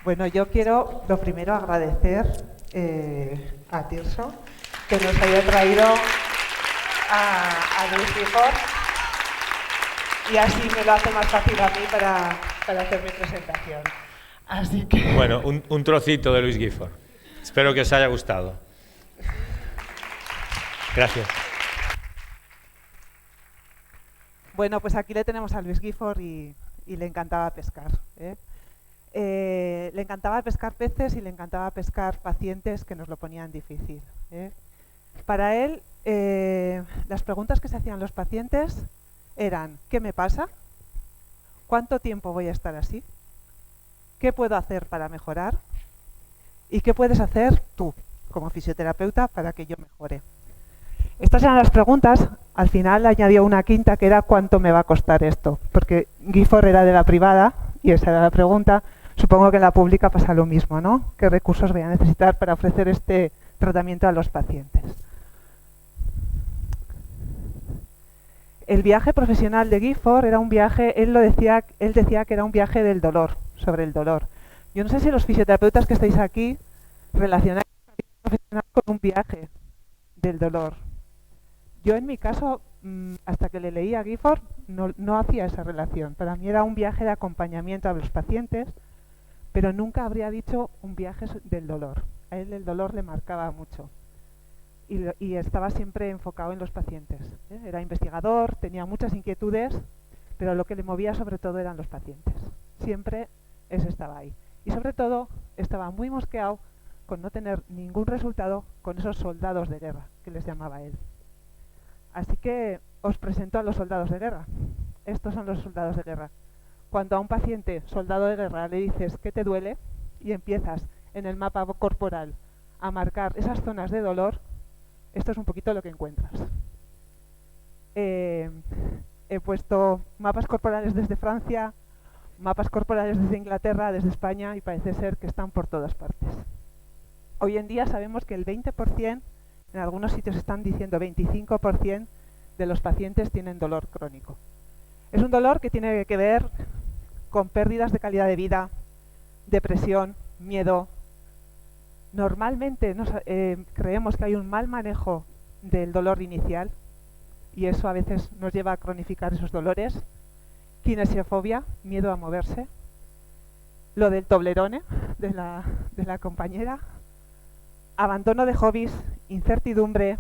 Bueno, yo quiero lo primero agradecer a Tirso que nos haya traído a Luis Gifford y así me lo hace más fácil a mí para hacer mi presentación. Así que... Bueno, un trocito de Luis Gifford. Espero que os haya gustado. Gracias. Bueno, pues aquí le tenemos a Luis Gifford y le encantaba pescar, ¿eh? Le encantaba pescar peces y le encantaba pescar pacientes que nos lo ponían difícil, ¿eh? Para él, las preguntas que se hacían los pacientes eran: ¿qué me pasa? ¿Cuánto tiempo voy a estar así? ¿Qué puedo hacer para mejorar? ¿Y qué puedes hacer tú, como fisioterapeuta, para que yo mejore? Estas eran las preguntas. Al final añadió una quinta, que era ¿cuánto me va a costar esto? Porque Gifford era de la privada y esa era la pregunta. Supongo que en la pública pasa lo mismo, ¿no? ¿Qué recursos voy a necesitar para ofrecer este tratamiento a los pacientes? El viaje profesional de Gifford era un viaje, él decía que era un viaje del dolor, sobre el dolor. Yo no sé si los fisioterapeutas que estáis aquí relacionáis el viaje profesional con un viaje del dolor. Yo en mi caso, hasta que le leí a Gifford, no hacía esa relación. Para mí era un viaje de acompañamiento a los pacientes, pero nunca habría dicho un viaje del dolor. A él el dolor le marcaba mucho y estaba siempre enfocado en los pacientes, ¿eh? Era investigador, tenía muchas inquietudes, pero lo que le movía sobre todo eran los pacientes. Siempre ese estaba ahí. Y sobre todo estaba muy mosqueado con no tener ningún resultado con esos soldados de guerra, que les llamaba él. Así que os presento a los soldados de guerra. Estos son los soldados de guerra. Cuando a un paciente soldado de guerra le dices ¿qué te duele? Y empiezas en el mapa corporal a marcar esas zonas de dolor, esto es un poquito lo que encuentras. He puesto mapas corporales desde Francia, mapas corporales desde Inglaterra, desde España, y parece ser que están por todas partes. Hoy en día sabemos que el 20%, en algunos sitios están diciendo 25% de los pacientes tienen dolor crónico. Es un dolor que tiene que ver con pérdidas de calidad de vida, depresión, miedo. Normalmente creemos que hay un mal manejo del dolor inicial y eso a veces nos lleva a cronificar esos dolores. Kinesiofobia, miedo a moverse. Lo del Toblerone de la compañera. Abandono de hobbies, incertidumbre,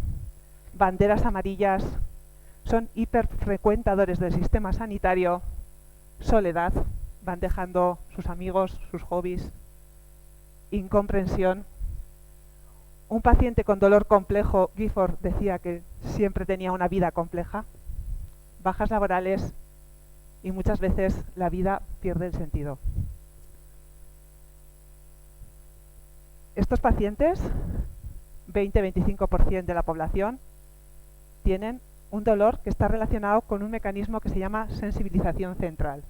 banderas amarillas. Son hiperfrecuentadores del sistema sanitario. Soledad, van dejando sus amigos, sus hobbies. Incomprensión. Un paciente con dolor complejo, Gifford decía que siempre tenía una vida compleja. Bajas laborales y muchas veces la vida pierde el sentido. Estos pacientes, 20-25% de la población, tienen un dolor que está relacionado con un mecanismo que se llama sensibilización central.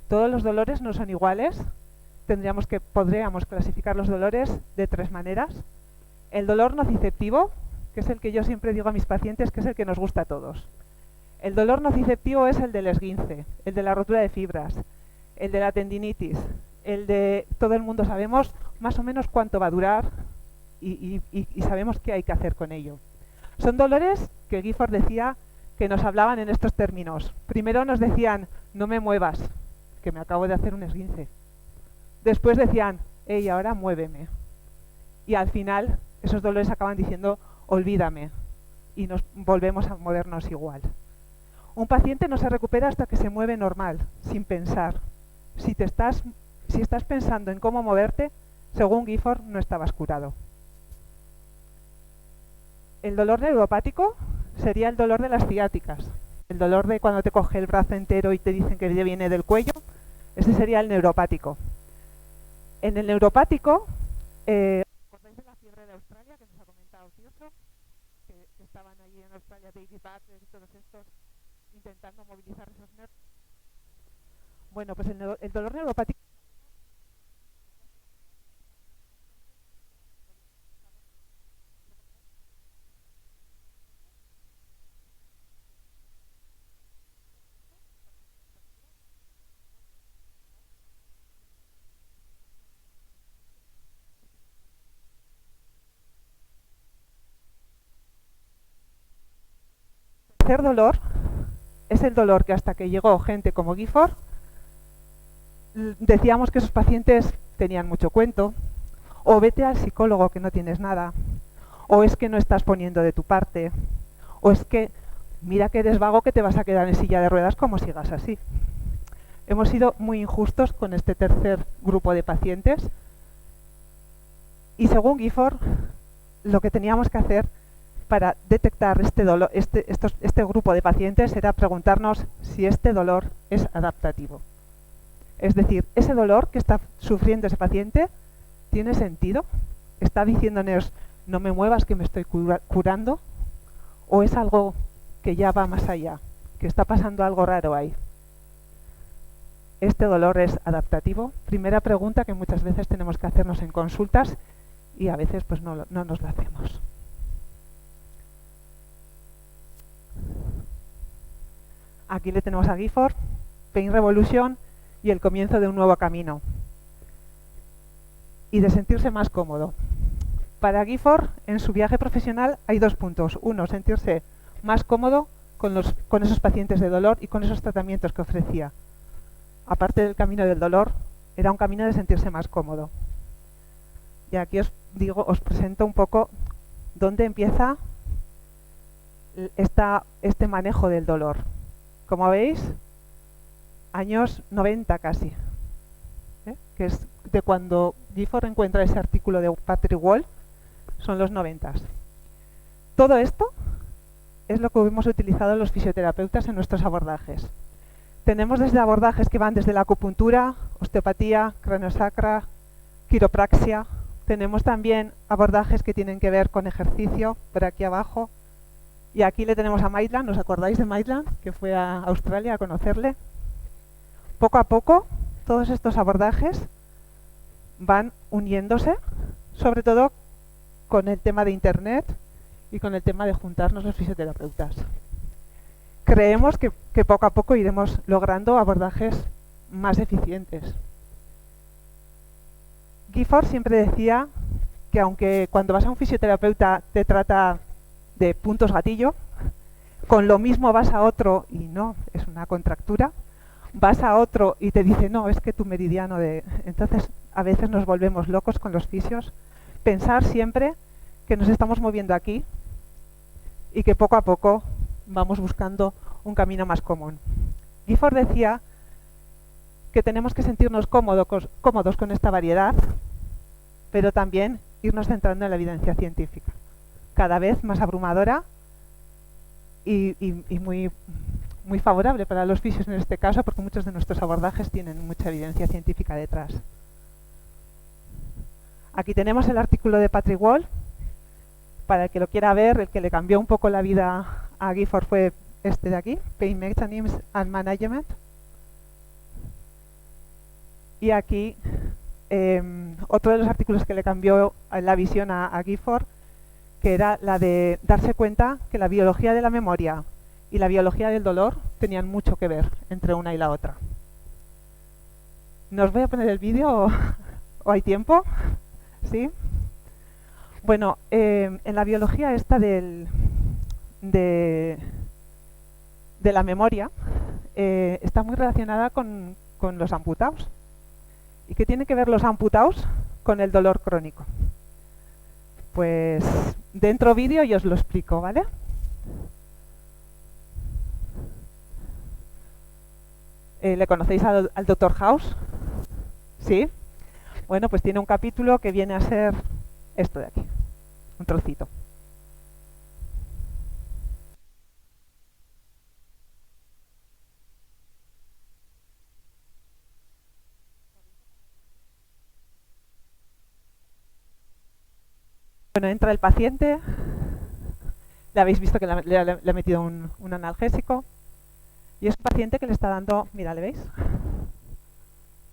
Todos los dolores no son iguales. Podríamos clasificar los dolores de 3 maneras. El dolor nociceptivo, que es el que yo siempre digo a mis pacientes que es el que nos gusta a todos. El dolor nociceptivo es el del esguince, el de la rotura de fibras, el de la tendinitis, el de todo el mundo sabemos más o menos cuánto va a durar y sabemos qué hay que hacer con ello. Son dolores que Gifford decía que nos hablaban en estos términos. Primero nos decían, no me muevas, que me acabo de hacer un esguince. Después decían, hey, ahora muéveme. Y al final esos dolores acaban diciendo, olvídame, y nos volvemos a movernos igual. Un paciente no se recupera hasta que se mueve normal, sin pensar. Si estás pensando en cómo moverte, según Gifford, no estabas curado. El dolor neuropático sería el dolor de las ciáticas. El dolor de cuando te coge el brazo entero y te dicen que viene del cuello, ese sería el neuropático. En el neuropático, ¿recordáis de la fiebre de Australia que nos ha comentado Tirso? Que estaban allí en Australia, David Baker y todos estos intentando movilizar esos nervios. Bueno, pues el dolor neuropático tercer dolor es el dolor que hasta que llegó gente como Gifford, decíamos que esos pacientes tenían mucho cuento, o vete al psicólogo que no tienes nada, o es que no estás poniendo de tu parte, o es que mira que eres vago que te vas a quedar en silla de ruedas como sigas así. Hemos sido muy injustos con este tercer grupo de pacientes y según Gifford, lo que teníamos que hacer para detectar este dolor, este grupo de pacientes era preguntarnos si este dolor es adaptativo. Es decir, ese dolor que está sufriendo ese paciente tiene sentido, está diciéndonos no me muevas que me estoy curando, o es algo que ya va más allá, que está pasando algo raro ahí. ¿Este dolor es adaptativo? Primera pregunta que muchas veces tenemos que hacernos en consultas y a veces pues no nos la hacemos. Aquí le tenemos a Gifford, Pain Revolution y el comienzo de un nuevo camino. Y de sentirse más cómodo. Para Gifford, en su viaje profesional hay dos puntos. Uno, sentirse más cómodo con esos pacientes de dolor y con esos tratamientos que ofrecía. Aparte del camino del dolor, era un camino de sentirse más cómodo. Y aquí os presento un poco dónde empieza este manejo del dolor. Como veis, años 90 casi, que es de cuando Gifford encuentra ese artículo de Patrick Wall, son los 90. Todo esto es lo que hemos utilizado los fisioterapeutas en nuestros abordajes. Tenemos desde abordajes que van desde la acupuntura, osteopatía, craniosacra, quiropraxia. Tenemos también abordajes que tienen que ver con ejercicio, por aquí abajo. Y aquí le tenemos a Maitland, ¿os acordáis de Maitland? Que fue a Australia a conocerle. Poco a poco, todos estos abordajes van uniéndose, sobre todo con el tema de Internet y con el tema de juntarnos los fisioterapeutas. Creemos que poco a poco iremos logrando abordajes más eficientes. Gifford siempre decía que aunque cuando vas a un fisioterapeuta te trata de puntos gatillo, con lo mismo vas a otro y no, es una contractura, vas a otro y te dice no, es que tu meridiano de... Entonces a veces nos volvemos locos con los fisios. Pensar siempre que nos estamos moviendo aquí y que poco a poco vamos buscando un camino más común. Gifford decía que tenemos que sentirnos cómodos con esta variedad, pero también irnos centrando en la evidencia científica, cada vez más abrumadora y muy, muy favorable para los fisios en este caso, porque muchos de nuestros abordajes tienen mucha evidencia científica detrás. Aquí tenemos el artículo de Patrick Wall. Para el que lo quiera ver, el que le cambió un poco la vida a Gifford fue este de aquí, Pain Mechanisms and Management. Y aquí otro de los artículos que le cambió la visión a Gifford, que era la de darse cuenta que la biología de la memoria y la biología del dolor tenían mucho que ver entre una y la otra. ¿Nos voy a poner el vídeo o hay tiempo? ¿Sí? Bueno, en la biología esta de la memoria está muy relacionada con los amputados. ¿Y qué tienen que ver los amputados con el dolor crónico? Pues dentro vídeo y os lo explico, ¿vale? ¿Le conocéis al Dr. House? ¿Sí? Bueno, pues tiene un capítulo que viene a ser esto de aquí, un trocito. Bueno, entra el paciente, le habéis visto que le ha metido un analgésico y es un paciente que le está dando, mira, ¿le veis?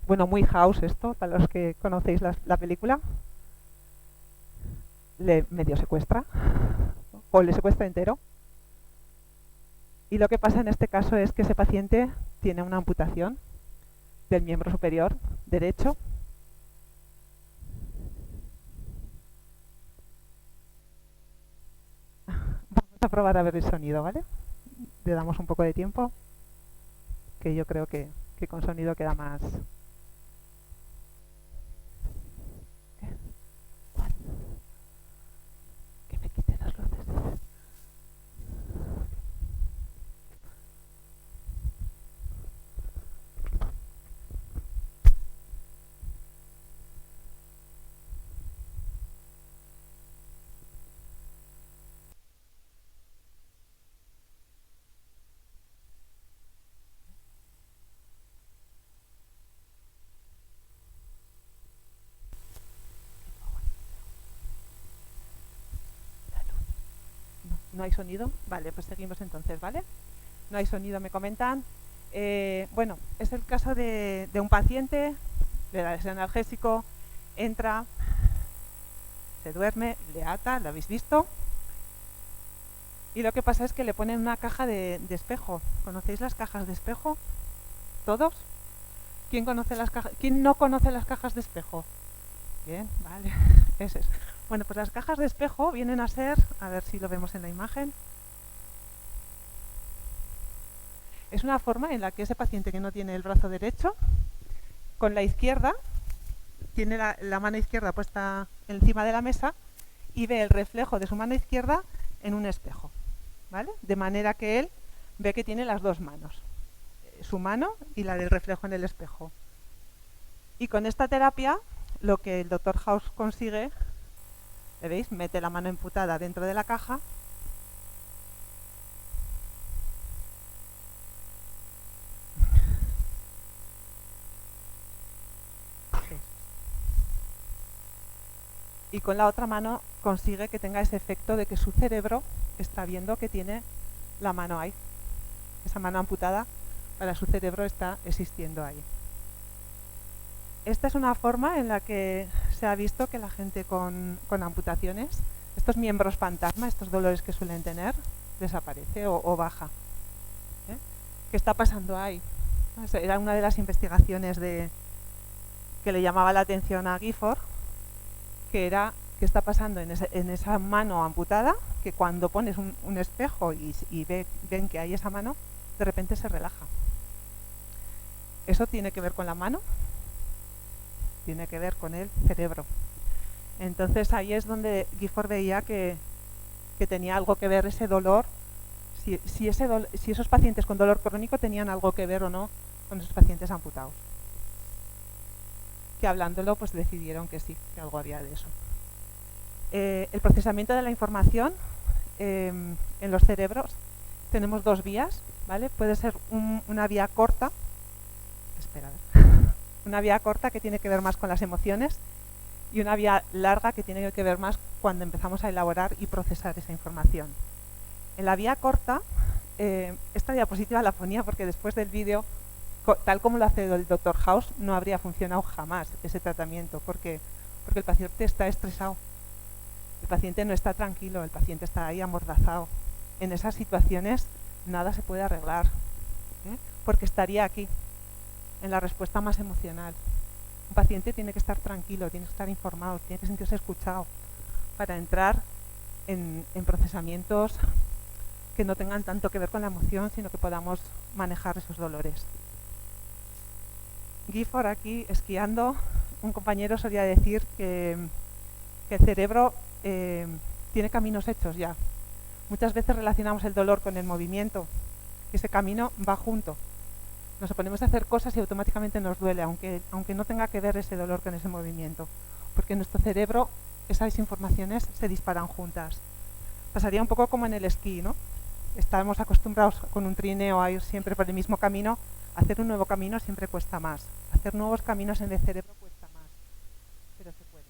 Bueno, muy House esto, para los que conocéis la película. Le medio secuestra o le secuestra entero. Y lo que pasa en este caso es que ese paciente tiene una amputación del miembro superior derecho. Vamos a probar a ver el sonido, ¿vale? le damos un poco de tiempo, que yo creo que con sonido queda más... ¿Cuál? Que me quite las luces. ¿No hay sonido? Vale, pues seguimos entonces, ¿vale? No hay sonido, me comentan. Bueno, es el caso de un paciente, le da ese analgésico, entra, se duerme, le ata, lo habéis visto. Y lo que pasa es que le ponen una caja de espejo. ¿Conocéis las cajas de espejo? ¿Todos? ¿Quién conoce las cajas? ¿Quién no conoce las cajas de espejo? Bien, vale. Ese es. Bueno, pues las cajas de espejo vienen a ser, a ver si lo vemos en la imagen, es una forma en la que ese paciente que no tiene el brazo derecho, con la izquierda, tiene la mano izquierda puesta encima de la mesa y ve el reflejo de su mano izquierda en un espejo, ¿vale? De manera que él ve que tiene las dos manos, su mano y la del reflejo en el espejo. Y con esta terapia, lo que el Dr. House consigue, ¿le veis? Mete la mano amputada dentro de la caja. Y con la otra mano consigue que tenga ese efecto de que su cerebro está viendo que tiene la mano ahí. Esa mano amputada para su cerebro está existiendo ahí. Esta es una forma en la que se ha visto que la gente con amputaciones, estos miembros fantasma, estos dolores que suelen tener, desaparece o baja. ¿Qué está pasando ahí? Era una de las investigaciones que le llamaba la atención a Gifford, que era qué está pasando en esa mano amputada, que cuando pones un espejo y ven que hay esa mano, de repente se relaja. ¿Eso tiene que ver con la mano? Tiene que ver con el cerebro. Entonces ahí es donde Gifford veía que tenía algo que ver ese dolor, si esos pacientes con dolor crónico tenían algo que ver o no con esos pacientes amputados. Que hablándolo pues decidieron que sí, que algo había de eso. El procesamiento de la información en los cerebros tenemos dos vías, ¿vale? Puede ser una vía corta, una vía corta que tiene que ver más con las emociones y una vía larga que tiene que ver más cuando empezamos a elaborar y procesar esa información. En la vía corta, esta diapositiva la ponía porque después del vídeo, tal como lo hace el Dr. House, no habría funcionado jamás ese tratamiento, porque el paciente está estresado. El paciente no está tranquilo, el paciente está ahí amordazado. En esas situaciones nada se puede arreglar, porque estaría aquí, en la respuesta más emocional. Un paciente tiene que estar tranquilo, tiene que estar informado, tiene que sentirse escuchado para entrar en procesamientos que no tengan tanto que ver con la emoción, sino que podamos manejar esos dolores. Gifford aquí, esquiando, un compañero solía decir que el cerebro tiene caminos hechos ya. Muchas veces relacionamos el dolor con el movimiento, que ese camino va junto. Nos ponemos a hacer cosas y automáticamente nos duele, aunque no tenga que ver ese dolor con ese movimiento, porque en nuestro cerebro esas informaciones se disparan juntas. Pasaría un poco como en el esquí, ¿no? Estamos acostumbrados con un trineo a ir siempre por el mismo camino. Hacer un nuevo camino siempre cuesta más. Hacer nuevos caminos en el cerebro cuesta más, pero se puede.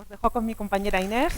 os dejo con mi compañera Inés.